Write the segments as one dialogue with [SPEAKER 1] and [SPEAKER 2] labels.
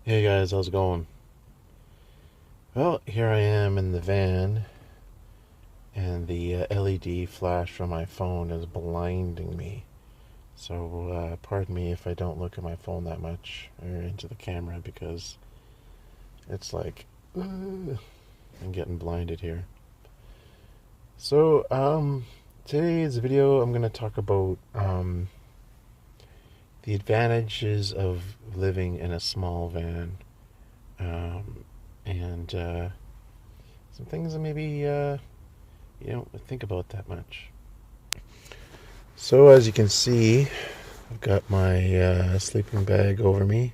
[SPEAKER 1] Hey guys, how's it going? Well, here I am in the van, and the LED flash from my phone is blinding me. So, pardon me if I don't look at my phone that much or into the camera because it's like I'm getting blinded here. So, today's video I'm going to talk about the advantages of living in a small van, and some things that maybe you don't think about that much. So, as you can see, I've got my sleeping bag over me.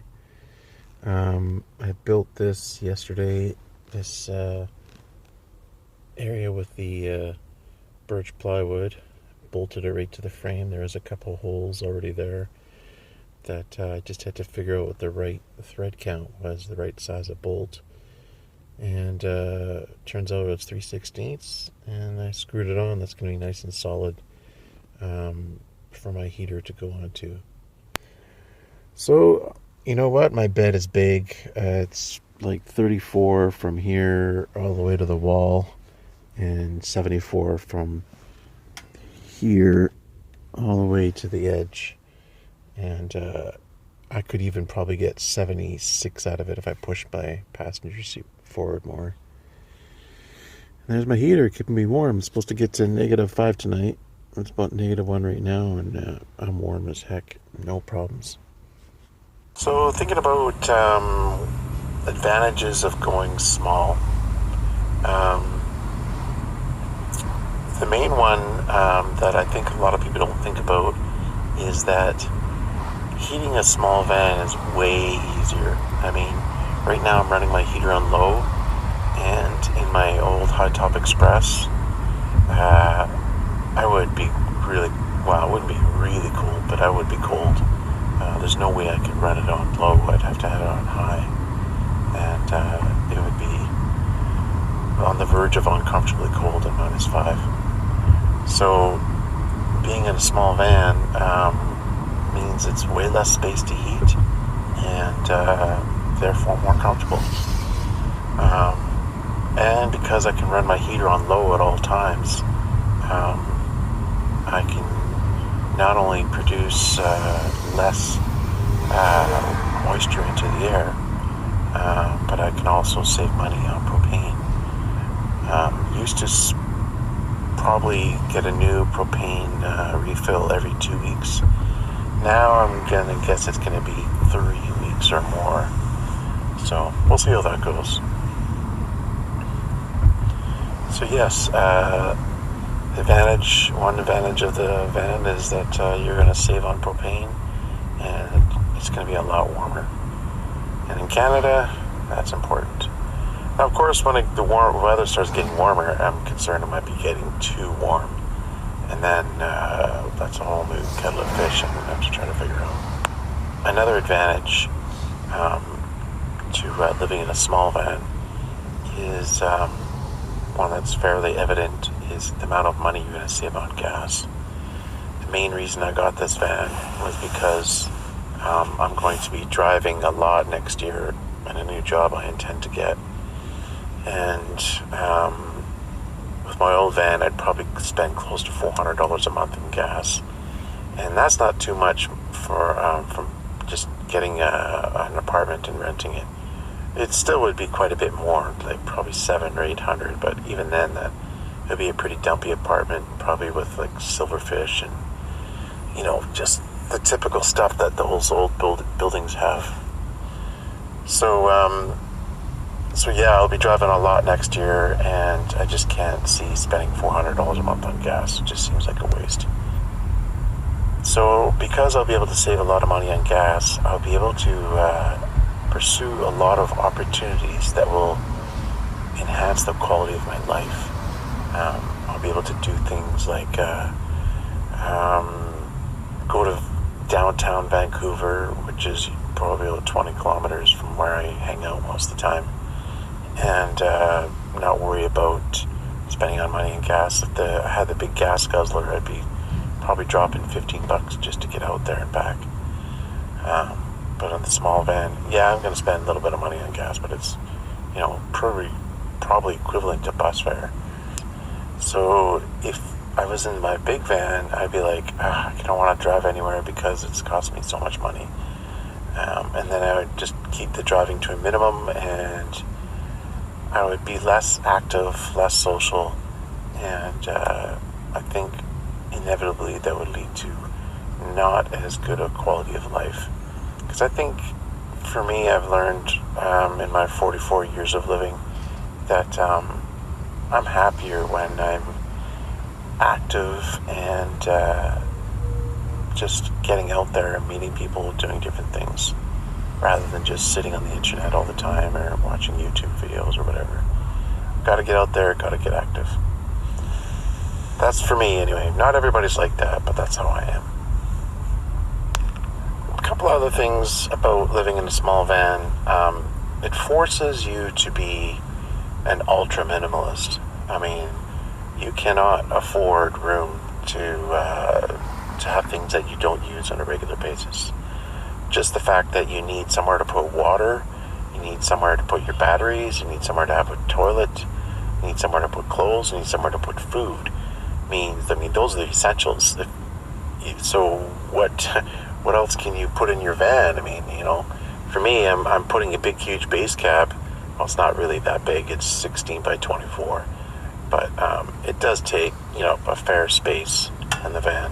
[SPEAKER 1] I built this yesterday, this area with the birch plywood, bolted it right to the frame. There was a couple holes already there that I just had to figure out what the right thread count was, the right size of bolt. And turns out it's 3/16, and I screwed it on. That's going to be nice and solid for my heater to go onto. So, you know what? My bed is big. It's like 34 from here all the way to the wall, and 74 from here all the way to the edge. And I could even probably get 76 out of it if I pushed my passenger seat forward more. And there's my heater keeping me warm. I'm supposed to get to -5 tonight. It's about -1 right now, and I'm warm as heck. No problems. So, thinking about advantages of going small, um, the main one that I think a lot of people don't think about is that heating a small van is way easier. I mean, right now I'm running my heater on low, and in my old high top Express, I would be really, well, I wouldn't be really cold, but I would be cold. There's no way I could run it on low. I'd have to have it on high, and it would be on the verge of uncomfortably cold at -5. So being in a small van means it's way less space to heat, and therefore more comfortable. And because I can run my heater on low at all times, I can not only produce less moisture into the air, but I can also save money on propane. Used to probably get a new propane refill every 2 weeks. Now I'm gonna guess it's gonna be 3 weeks or more. So we'll see how that goes. So yes, one advantage of the van is that you're going to save on propane, and it's going to be a lot warmer. And in Canada, that's important. Now, of course, when the weather starts getting warmer, I'm concerned it might be getting too warm, and then that's a whole new kettle of fish I'm going to have to try to figure out. Another advantage to living in a small van is one that's fairly evident is the amount of money you're going to save on gas. The main reason I got this van was because I'm going to be driving a lot next year in a new job I intend to get. And with my old van, I'd probably spend close to $400 a month in gas. And that's not too much for from just getting an apartment and renting it. It still would be quite a bit more, like probably $700 or $800, but even then, that would be a pretty dumpy apartment, probably with like silverfish and, just the typical stuff that those old buildings have. So yeah, I'll be driving a lot next year, and I just can't see spending $400 a month on gas. It just seems like a waste. So because I'll be able to save a lot of money on gas, I'll be able to pursue a lot of opportunities that will enhance the quality of my life. I'll be able to do things like go to downtown Vancouver, which is probably about 20 kilometers from where I hang out most of the time, and not worry about spending on money in gas. If I had the big gas guzzler, I'd be probably dropping $15 just to get out there and back. But on the small van, yeah, I'm going to spend a little bit of money on gas, but it's, probably equivalent to bus fare. So if I was in my big van, I'd be like, I don't want to drive anywhere because it's cost me so much money. And then I would just keep the driving to a minimum, and I would be less active, less social, and I think inevitably that would lead to not as good a quality of life. Because I think for me, I've learned in my 44 years of living that I'm happier when I'm active and just getting out there and meeting people, doing different things, rather than just sitting on the internet all the time or watching YouTube videos or whatever. Gotta get out there, gotta get active. That's for me anyway. Not everybody's like that, but that's how I am. A couple other things about living in a small van. It forces you to be an ultra minimalist. I mean, you cannot afford room to have things that you don't use on a regular basis. Just the fact that you need somewhere to put water, you need somewhere to put your batteries, you need somewhere to have a toilet, you need somewhere to put clothes, you need somewhere to put food. Those are the essentials. So what else can you put in your van? For me, I'm putting a big, huge base cab. Well, it's not really that big. It's 16 by 24. But it does take, a fair space in the van.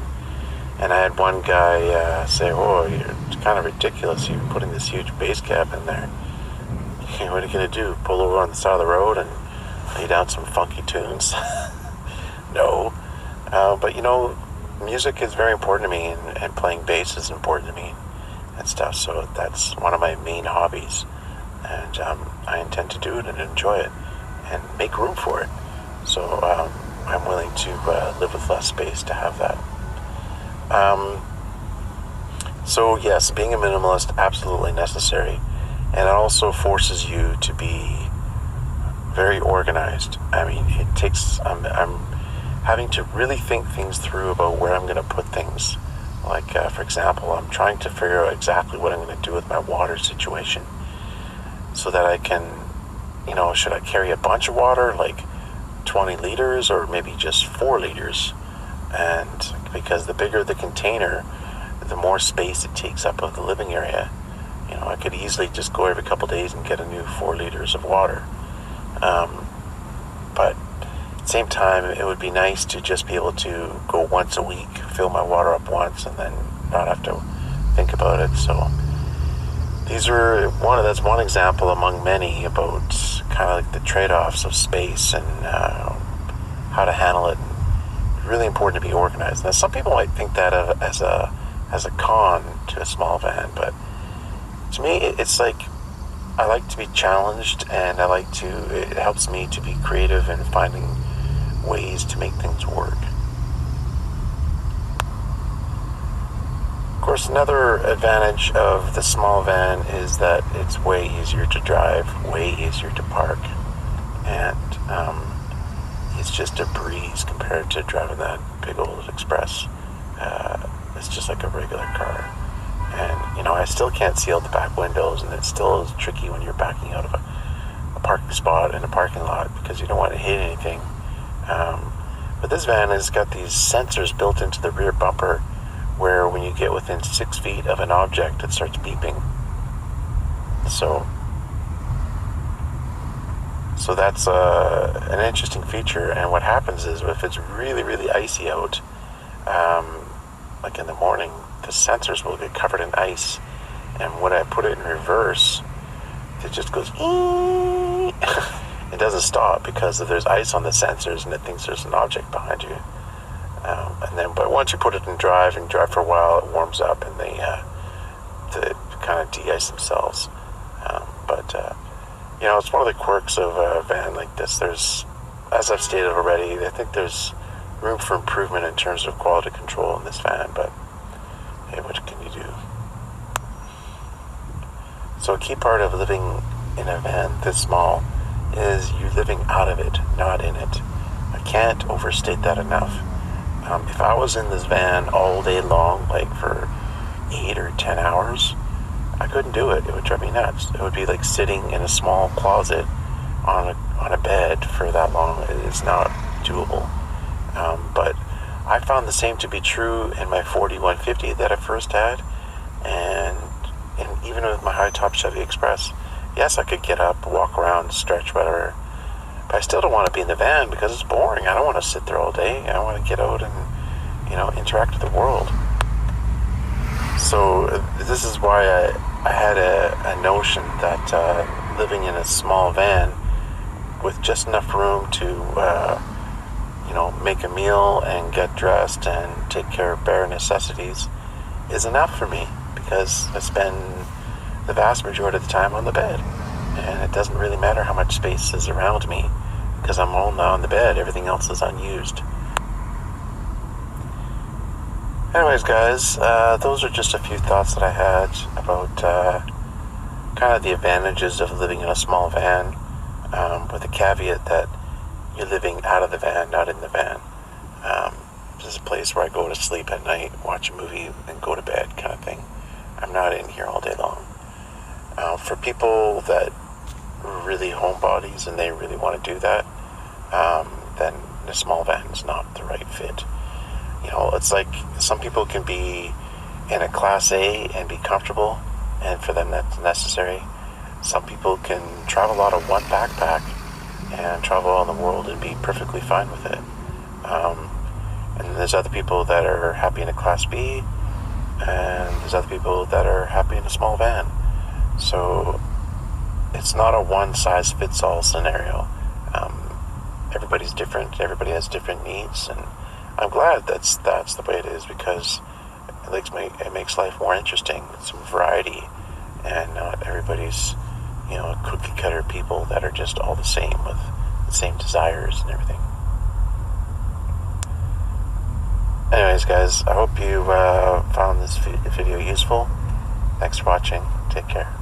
[SPEAKER 1] And I had one guy say, it's kind of ridiculous. You're putting this huge base cab in there. What are you going to do? Pull over on the side of the road and lay down some funky tunes? No. But music is very important to me, and playing bass is important to me and stuff. So that's one of my main hobbies. And I intend to do it and enjoy it and make room for it. So I'm willing to live with less space to have that. So yes, being a minimalist, absolutely necessary. And it also forces you to be very organized. It takes, I'm having to really think things through about where I'm going to put things. Like, for example, I'm trying to figure out exactly what I'm going to do with my water situation, so that I can, should I carry a bunch of water, like 20 liters, or maybe just 4 liters? And because the bigger the container, the more space it takes up of the living area. I could easily just go every couple days and get a new 4 liters of water. But at the same time, it would be nice to just be able to go once a week, fill my water up once, and then not have to think about it. So that's one example among many about kind of like the trade-offs of space and how to handle it. It's really important to be organized. Now, some people might think that as a con to a small van, but to me, it's like I like to be challenged, and it helps me to be creative in finding ways to make things work. Of course, another advantage of the small van is that it's way easier to drive, way easier to park, and it's just a breeze compared to driving that big old Express. It's just like a regular car. And, I still can't see out the back windows, and it still is tricky when you're backing out of a parking spot in a parking lot because you don't want to hit anything. But this van has got these sensors built into the rear bumper where when you get within 6 feet of an object, it starts beeping. So that's an interesting feature. And what happens is if it's really, really icy out, like in the morning, the sensors will get covered in ice, and when I put it in reverse, it just goes it doesn't stop because there's ice on the sensors and it thinks there's an object behind you. But once you put it in drive and drive for a while, it warms up and they kind of de-ice themselves. It's one of the quirks of a van like this. There's, as I've stated already, I think there's room for improvement in terms of quality control in this van, but hey, what can you do? So a key part of living in a van this small is you living out of it, not in it. I can't overstate that enough. If I was in this van all day long, like for 8 or 10 hours, I couldn't do it. It would drive me nuts. It would be like sitting in a small closet on a bed for that long. It's not doable. But I found the same to be true in my 4150 that I first had, and even with my high-top Chevy Express. Yes, I could get up, walk around, stretch, whatever, but I still don't want to be in the van because it's boring. I don't want to sit there all day. I want to get out and, interact with the world. So this is why I had a notion that living in a small van with just enough room to, make a meal and get dressed and take care of bare necessities is enough for me, because I spend the vast majority of the time on the bed, and it doesn't really matter how much space is around me because I'm all now on the bed. Everything else is unused. Anyways, guys, those are just a few thoughts that I had about kind of the advantages of living in a small van, with the caveat that you're living out of the van, not in the van. This is a place where I go to sleep at night, watch a movie, and go to bed kind of thing. I'm not in here all day long. For people that are really homebodies and they really want to do that, then the small van is not the right fit. It's like some people can be in a Class A and be comfortable, and for them that's necessary. Some people can travel a lot of one backpack and travel around the world and be perfectly fine with it. And there's other people that are happy in a Class B, and there's other people that are happy in a small van. So it's not a one-size-fits-all scenario. Everybody's different. Everybody has different needs, and I'm glad that's the way it is, because it makes life more interesting with some variety, and not everybody's cookie-cutter people that are just all the same with the same desires and everything. Anyways, guys, I hope you found this video useful. Thanks for watching. Take care.